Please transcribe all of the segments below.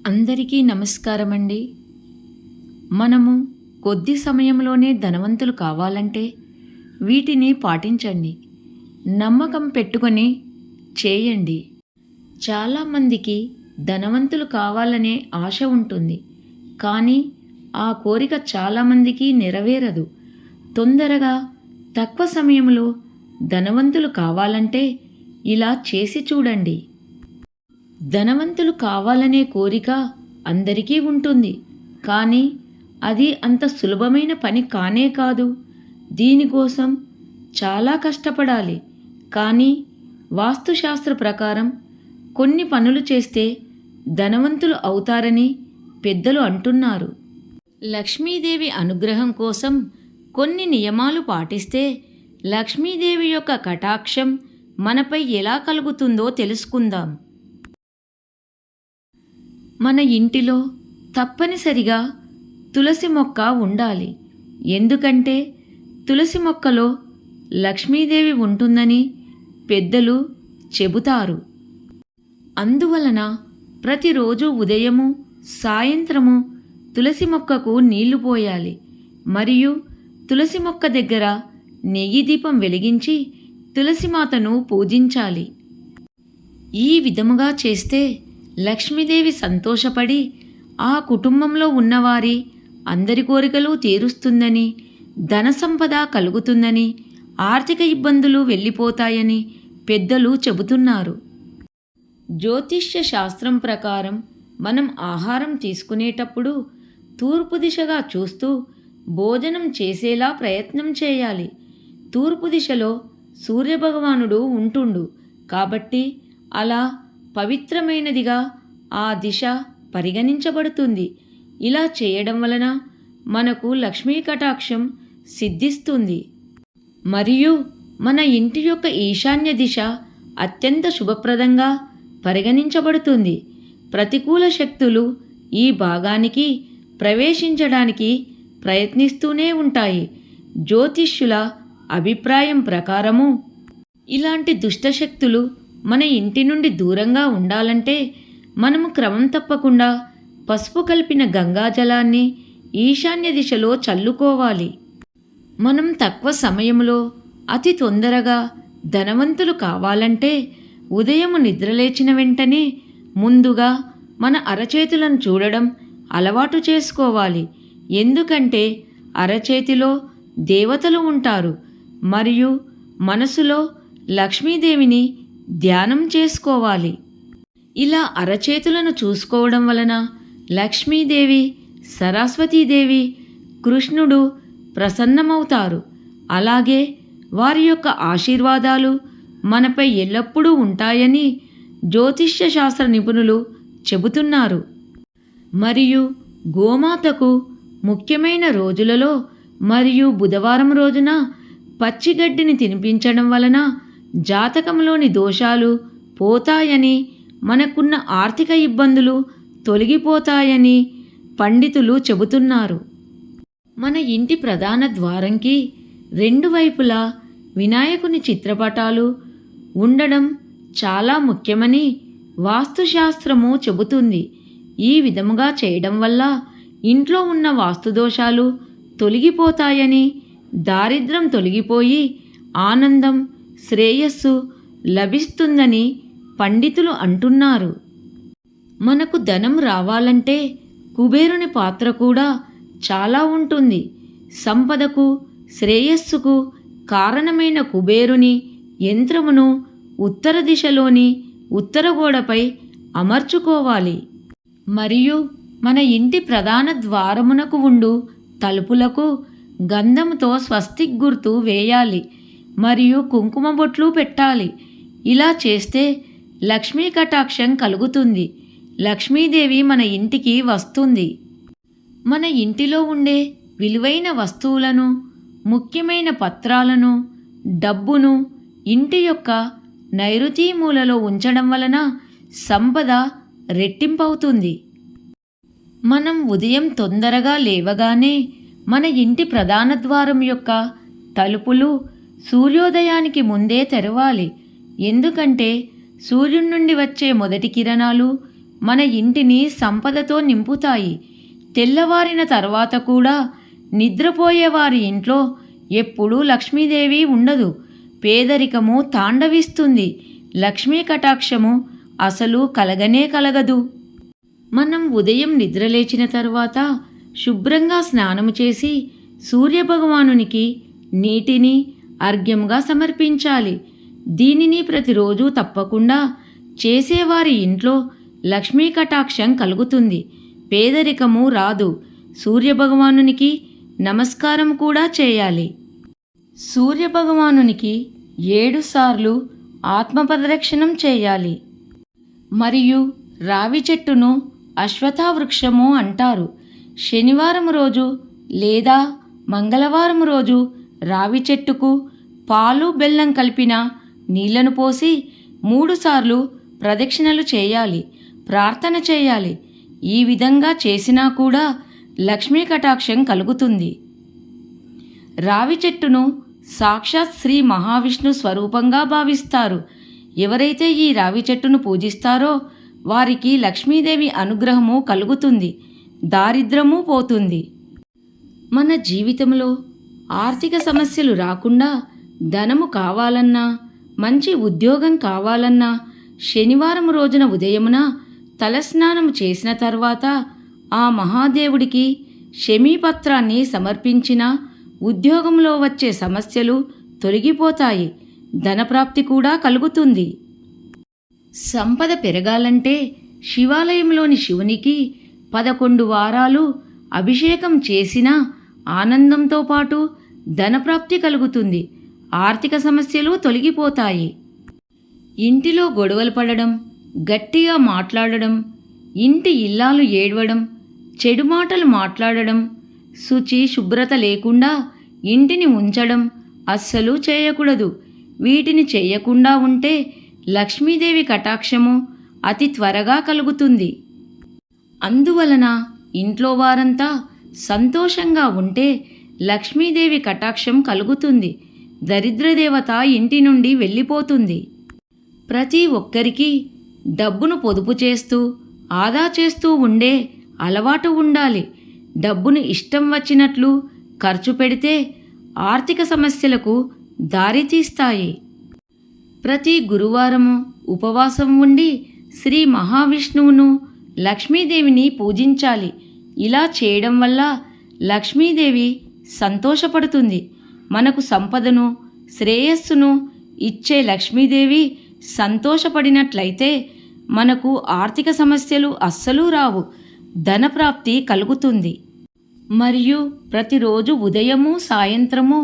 అందరికీ నమస్కారమండి. మనము కొద్ది సమయంలోనే ధనవంతులు కావాలంటే వీటిని పాటించండి. నమ్మకం పెట్టుకొని చేయండి. చాలామందికి ధనవంతులు కావాలనే ఆశ ఉంటుంది. కానీ ఆ కోరిక చాలామందికి నెరవేరదు. తొందరగా తక్కువ సమయంలో ధనవంతులు కావాలంటే ఇలా చేసి చూడండి. ధనవంతులు కావాలనే కోరిక అందరికీ ఉంటుంది. కానీ అది అంత సులభమైన పని కానే కాదు. దీనికోసం చాలా కష్టపడాలి. కానీ వాస్తుశాస్త్ర ప్రకారం కొన్ని పనులు చేస్తే ధనవంతులు అవుతారని పెద్దలు అంటున్నారు. లక్ష్మీదేవి అనుగ్రహం కోసం కొన్ని నియమాలు పాటిస్తే లక్ష్మీదేవి యొక్క కటాక్షం మనపై ఎలా కలుగుతుందో తెలుసుకుందాం. మన ఇంటిలో తప్పనిసరిగా తులసి మొక్క ఉండాలి. ఎందుకంటే తులసి మొక్కలో లక్ష్మీదేవి ఉంటుందని పెద్దలు చెబుతారు. అందువలన ప్రతిరోజు ఉదయము సాయంత్రము తులసి మొక్కకు నీళ్లు పోయాలి. మరియు తులసి మొక్క దగ్గర నెయ్యి దీపం వెలిగించి తులసిమాతను పూజించాలి. ఈ విధముగా చేస్తే లక్ష్మీదేవి సంతోషపడి ఆ కుటుంబంలో ఉన్నవారి అందరి కోరికలు తీరుస్తుందని, ధన సంపద కలుగుతుందని, ఆర్థిక ఇబ్బందులు వెళ్ళిపోతాయని పెద్దలు చెబుతున్నారు. జ్యోతిష్య శాస్త్రం ప్రకారం మనం ఆహారం తీసుకునేటప్పుడు తూర్పు దిశగా చూస్తూ భోజనం చేసేలా ప్రయత్నం చేయాలి. తూర్పు దిశలో సూర్యభగవానుడు ఉంటుండు కాబట్టి అలా పవిత్రమైనదిగా ఆ దిశ పరిగణించబడుతుంది. ఇలా చేయడం వలన మనకు లక్ష్మీ కటాక్షం సిద్ధిస్తుంది. మరియు మన ఇంటి యొక్క ఈశాన్య దిశ అత్యంత శుభప్రదంగా పరిగణించబడుతుంది. ప్రతికూల శక్తులు ఈ భాగానికి ప్రవేశించడానికి ప్రయత్నిస్తూనే ఉంటాయి. జ్యోతిష్యుల అభిప్రాయం ప్రకారము ఇలాంటి దుష్టశక్తులు మన ఇంటి నుండి దూరంగా ఉండాలంటే మనము క్రమం తప్పకుండా పసుపు కలిపిన గంగాజలాన్ని ఈశాన్య దిశలో చల్లుకోవాలి. మనం తక్కువ సమయంలో అతి తొందరగా ధనవంతులు కావాలంటే ఉదయం నిద్రలేచిన వెంటనే ముందుగా మన అరచేతులను చూడడం అలవాటు చేసుకోవాలి. ఎందుకంటే అరచేతిలో దేవతలు ఉంటారు మరియు మనసులో లక్ష్మీదేవిని ధ్యానం చేసుకోవాలి. ఇలా అరచేతులను చూసుకోవడం వలన లక్ష్మీదేవి, సరస్వతీదేవి, కృష్ణుడు ప్రసన్నమవుతారు. అలాగే వారి యొక్క ఆశీర్వాదాలు మనపై ఎల్లప్పుడూ ఉంటాయని జ్యోతిష్య శాస్త్ర నిపుణులు చెబుతున్నారు. మరియు గోమాతకు ముఖ్యమైన రోజులలో మరియు బుధవారం రోజున పచ్చిగడ్డిని తినిపించడం వలన జాతకంలోని దోషాలు పోతాయని, మనకున్న ఆర్థిక ఇబ్బందులు తొలగిపోతాయని పండితులు చెబుతున్నారు. మన ఇంటి ప్రధాన ద్వారంకి రెండు వైపులా వినాయకుని చిత్రపటాలు ఉండడం చాలా ముఖ్యమని వాస్తుశాస్త్రము చెబుతుంది. ఈ విధముగా చేయడం వల్ల ఇంట్లో ఉన్న వాస్తుదోషాలు తొలగిపోతాయని, దారిద్ర్యం తొలగిపోయి ఆనందం, శ్రేయస్సు లభిస్తుందని పండితులు అంటున్నారు. మనకు ధనం రావాలంటే కుబేరుని పాత్ర కూడా చాలా ఉంటుంది. సంపదకు, శ్రేయస్సుకు కారణమైన కుబేరుని యంత్రమును ఉత్తర దిశలోని ఉత్తర గోడపై అమర్చుకోవాలి. మరియు మన ఇంటి ప్రధాన ద్వారమునకు ఉండు తలుపులకు గంధంతో స్వస్తిక్ గుర్తు వేయాలి మరియు కుంకుమ బొట్లు పెట్టాలి. ఇలా చేస్తే లక్ష్మీ కటాక్షం కలుగుతుంది. లక్ష్మీదేవి మన ఇంటికి వస్తుంది. మన ఇంటిలో ఉండే విలువైన వస్తువులను, ముఖ్యమైన పత్రాలను, డబ్బును ఇంటి యొక్క నైరుతి మూలలో ఉంచడం వలన సంపద రెట్టింపవుతుంది. మనం ఉదయం తొందరగా లేవగానే మన ఇంటి ప్రధాన ద్వారం యొక్క తలుపులు సూర్యోదయానికి ముందే తెరవాలి. ఎందుకంటే సూర్యుడి నుండి వచ్చే మొదటి కిరణాలు మన ఇంటిని సంపదతో నింపుతాయి. తెల్లవారిన తర్వాత కూడా నిద్రపోయే వారి ఇంట్లో ఎప్పుడూ లక్ష్మీదేవి ఉండదు. పేదరికము తాండవిస్తుంది. లక్ష్మీ కటాక్షము అసలు కలగనే కలగదు. మనం ఉదయం నిద్రలేచిన తర్వాత శుభ్రంగా స్నానము చేసి సూర్యభగవానునికి నీటిని అర్ఘ్యంగా సమర్పించాలి. దీనిని ప్రతిరోజు తప్పకుండా చేసేవారి ఇంట్లో లక్ష్మీ కటాక్షం కలుగుతుంది. పేదరికము రాదు. సూర్యభగవానునికి నమస్కారం కూడా చేయాలి. సూర్యభగవానునికి 7 సార్లు ఆత్మప్రదక్షిణం చేయాలి. మరియు రావి చెట్టును అశ్వత్థవృక్షము అంటారు. శనివారం రోజు లేదా మంగళవారం రోజు రావి చెట్టుకు పాలు బెల్లం కలిపిన నీళ్లను పోసి 3 సార్లు ప్రదక్షిణలు చేయాలి, ప్రార్థన చేయాలి. ఈ విధంగా చేసినా కూడా లక్ష్మీ కటాక్షం కలుగుతుంది. రావి చెట్టును సాక్షాత్ శ్రీ మహావిష్ణు స్వరూపంగా భావిస్తారు. ఎవరైతే ఈ రావి చెట్టును పూజిస్తారో వారికి లక్ష్మీదేవి అనుగ్రహము కలుగుతుంది, దారిద్రము పోతుంది. మన జీవితంలో ఆర్థిక సమస్యలు రాకుండా ధనము కావాలన్నా, మంచి ఉద్యోగం కావాలన్నా శనివారం రోజున ఉదయమున తలస్నానం చేసిన తర్వాత ఆ మహాదేవుడికి శమీపత్రాన్ని సమర్పించిన ఉద్యోగంలో వచ్చే సమస్యలు తొలగిపోతాయి. ధనప్రాప్తి కూడా కలుగుతుంది. సంపద పెరగాలంటే శివాలయంలోని శివునికి 11 వారాలు అభిషేకం చేసినా ఆనందంతో పాటు ధనప్రాప్తి కలుగుతుంది. ఆర్థిక సమస్యలు తొలగిపోతాయి. ఇంటిలో గొడవలు పడడం, గట్టిగా మాట్లాడడం, ఇంటి ఇల్లాలు ఏడవడం, చెడు మాటలు మాట్లాడడం, శుచి శుభ్రత లేకుండా ఇంటిని ఉంచడం అస్సలు చేయకూడదు. వీటిని చేయకుండా ఉంటే లక్ష్మీదేవి కటాక్షము అతి త్వరగా కలుగుతుంది. అందువలన ఇంట్లో వారంతా సంతోషంగా ఉంటే లక్ష్మీదేవి కటాక్షం కలుగుతుంది. దరిద్రదేవత ఇంటి నుండి వెళ్ళిపోతుంది. ప్రతి ఒక్కరికి డబ్బును పొదుపు చేస్తూ ఆదా చేస్తూ ఉండే అలవాటు ఉండాలి. డబ్బును ఇష్టం వచ్చినట్లు ఖర్చు పెడితే ఆర్థిక సమస్యలకు దారితీస్తాయి. ప్రతి గురువారము ఉపవాసం ఉండి శ్రీ మహావిష్ణువును, లక్ష్మీదేవిని పూజించాలి. ఇలా చేయడం వల్ల లక్ష్మీదేవి సంతోషపడుతుంది. మనకు సంపదను, శ్రేయస్సును ఇచ్చే లక్ష్మీదేవి సంతోషపడినట్లయితే మనకు ఆర్థిక సమస్యలు అస్సలు రావు, ధనప్రాప్తి కలుగుతుంది. మరియు ప్రతిరోజు ఉదయము సాయంత్రము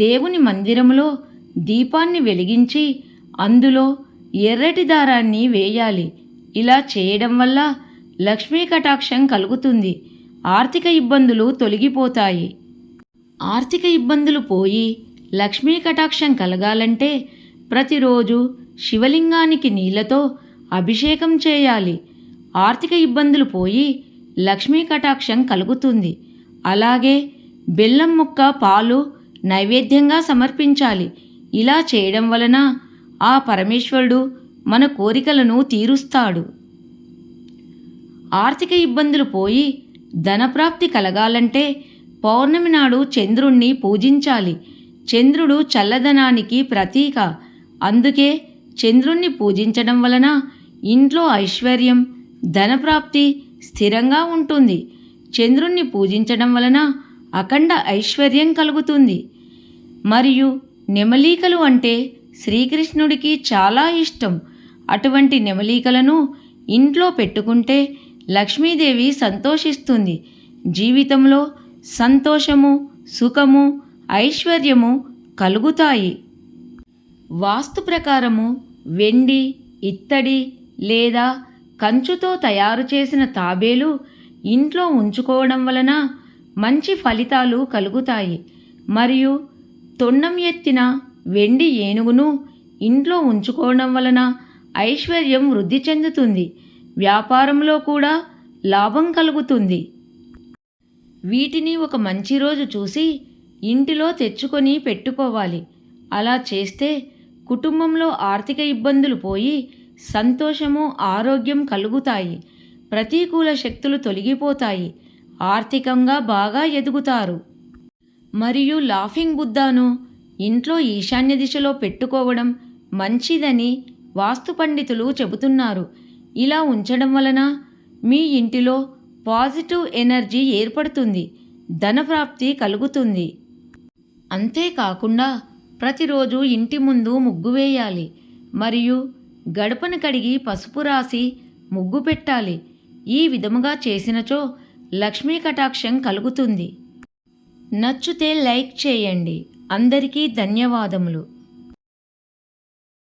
దేవుని మందిరంలో దీపాన్ని వెలిగించి అందులో ఎర్రటి దారాన్ని వేయాలి. ఇలా చేయడం వల్ల లక్ష్మీ కటాక్షం కలుగుతుంది. ఆర్థిక ఇబ్బందులు తొలగిపోతాయి. ఆర్థిక ఇబ్బందులు పోయి లక్ష్మీ కటాక్షం కలగాలంటే ప్రతిరోజు శివలింగానికి నీళ్లతో అభిషేకం చేయాలి. ఆర్థిక ఇబ్బందులు పోయి లక్ష్మీ కటాక్షం కలుగుతుంది. అలాగే బెల్లం ముక్క, పాలు నైవేద్యంగా సమర్పించాలి. ఇలా చేయడం వలన ఆ పరమేశ్వరుడు మన కోరికలను తీరుస్తాడు. ఆర్థిక ఇబ్బందులు పోయి ధనప్రాప్తి కలగాలంటే పౌర్ణమి నాడు చంద్రుణ్ణి పూజించాలి. చంద్రుడు చల్లదనానికి ప్రతీక. అందుకే చంద్రుణ్ణి పూజించడం వలన ఇంట్లో ఐశ్వర్యం, ధనప్రాప్తి స్థిరంగా ఉంటుంది. చంద్రుణ్ణి పూజించడం వలన అఖండ ఐశ్వర్యం కలుగుతుంది. మరియు నెమలీకలు అంటే శ్రీకృష్ణుడికి చాలా ఇష్టం. అటువంటి నెమలీకలను ఇంట్లో పెట్టుకుంటే లక్ష్మీదేవి సంతోషిస్తుంది. జీవితంలో సంతోషము, సుఖము, ఐశ్వర్యము కలుగుతాయి. వాస్తు ప్రకారము వెండి, ఇత్తడి లేదా కంచుతో తయారు చేసిన తాబేలు ఇంట్లో ఉంచుకోవడం వలన మంచి ఫలితాలు కలుగుతాయి. మరియు తొండం ఎత్తిన వెండి ఏనుగును ఇంట్లో ఉంచుకోవడం వలన ఐశ్వర్యం వృద్ధి చెందుతుంది. వ్యాపారంలో కూడా లాభం కలుగుతుంది. వీటిని ఒక మంచి రోజు చూసి ఇంటిలో తెచ్చుకొని పెట్టుకోవాలి. అలా చేస్తే కుటుంబంలో ఆర్థిక ఇబ్బందులు పోయి సంతోషము, ఆరోగ్యం కలుగుతాయి. ప్రతికూల శక్తులు తొలగిపోతాయి. ఆర్థికంగా బాగా ఎదుగుతారు. మరియు లాఫింగ్ బుద్ధాను ఇంట్లో ఈశాన్య దిశలో పెట్టుకోవడం మంచిదని వాస్తు పండితులు చెబుతున్నారు. ఇలా ఉంచడం వలన మీ ఇంటిలో పాజిటివ్ ఎనర్జీ ఏర్పడుతుంది. ధనప్రాప్తి కలుగుతుంది. అంతేకాకుండా ప్రతిరోజు ఇంటి ముందు ముగ్గు వేయాలి మరియు గడపను కడిగి పసుపు రాసి ముగ్గు పెట్టాలి. ఈ విధముగా చేసినచో లక్ష్మీ కటాక్షం కలుగుతుంది. నచ్చితే లైక్ చేయండి. అందరికీ ధన్యవాదములు.